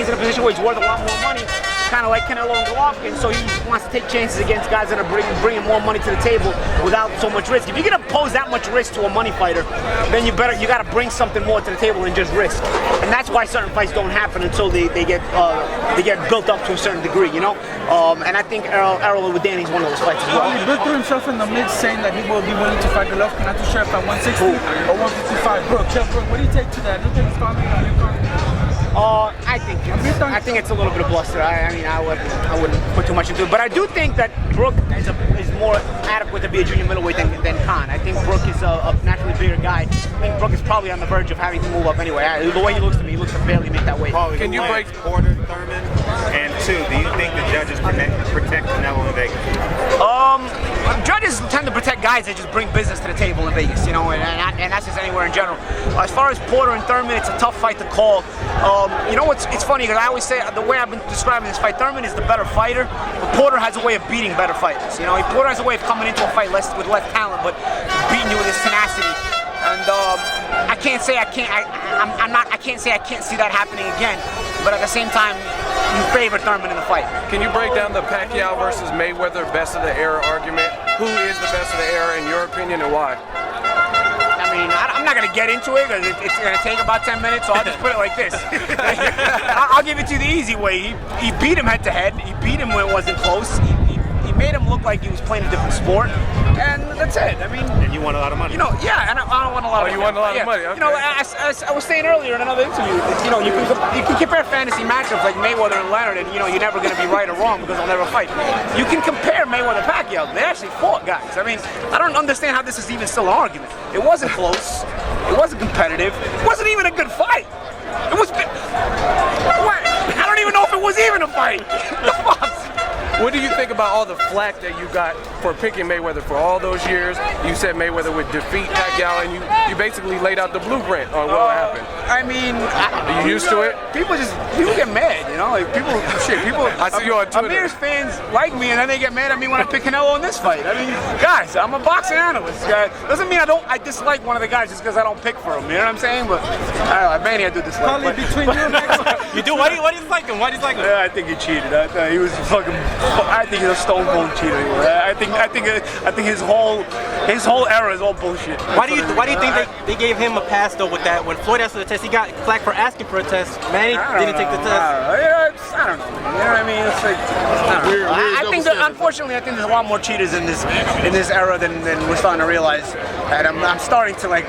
Danny's in a position where he's worth a lot more money, kind of like Canelo and Golovkin, so he wants to take chances against guys that are bringing more money to the table without so much risk. If you're gonna pose that much risk to a money fighter, then you got to bring something more to the table than just risk, and that's why certain fights don't happen until they get built up to a certain degree, you know. And I think Errol with Danny's one of those fights as well. Brooke threw himself in the mix, saying that he will be willing to fight Golovkin. Not too sure if at 160 or 155. Brooke, what do you take to that? Do you think it's probably I think it's a little bit of bluster. I mean, I wouldn't put too much into it, but I do think that Brooke is more adequate to be a junior middleweight than Khan. I think Brooke is a naturally bigger guy. I think Brooke is probably on the verge of having to move up anyway. The way he looks to me, he looks to barely make that weight. Can you break Porter, Thurman, and two? Do you think the judges protect Canelo in Vegas? Judges tend to protect guys that just bring business to the table in Vegas, you know, and that's just anywhere in general. As far as Porter and Thurman, it's a tough fight to call. You know what's funny, because I always say the way I've been describing this fight, Thurman is the better fighter, but Porter has a way of beating better fighters. You know, Porter has a way of coming into a fight with less talent, but beating you with his tenacity. And I can't say I can't see that happening again, but at the same time, you favor Thurman in the fight. Can you break down the Pacquiao versus Mayweather best of the era argument? Who is the best of the era in your opinion, and why? I mean, I'm not going to get into it because it's going to take about 10 minutes, so I'll just put it like this. I'll give it to you the easy way. He beat him head to head. He beat him when it wasn't close. He made him look like he was playing a different sport, and that's it. I mean, and you won a lot of money. You know, yeah, and I don't want a lot of money. You won a lot of money. Okay. You know, as I was saying earlier in another interview, you know, you can compare fantasy matchups like Mayweather and Leonard, and you know, you're never going to be right or wrong because they'll never fight. You can compare Mayweather and Pacquiao. They actually fought, guys. I mean, I don't understand how this is even still an argument. It wasn't close. It wasn't competitive. It wasn't even a good fight. It was. I don't even know if it was even a fight. The fuck? What do you think about all the flack that you got for picking Mayweather for all those years? You said Mayweather would defeat Pacquiao, and you basically laid out the blueprint on what would happen. I mean, are you used to it? People get mad, you know. Like people. I see you on Twitter. Amir's fans like me, and then they get mad at me when I pick Canelo in this fight. I mean, guys, I'm a boxing analyst. Doesn't mean I dislike one of the guys just because I don't pick for him. You know what I'm saying? But I don't know, Manny, I do dislike. Probably between you and Mexico. You do? Why do you dislike him? Why do you dislike him? Yeah, I think he cheated. He was fucking. I think he's a stone cold cheater. I think his whole era is all bullshit. Why do you think they gave him a pass though with that? When Floyd asked for the test, he got flack for asking for a test. Manny didn't take the test. I don't know. You know what I mean? It's like I think that unfortunately, I think there's a lot more cheaters in this era than we're starting to realize. And I'm starting to like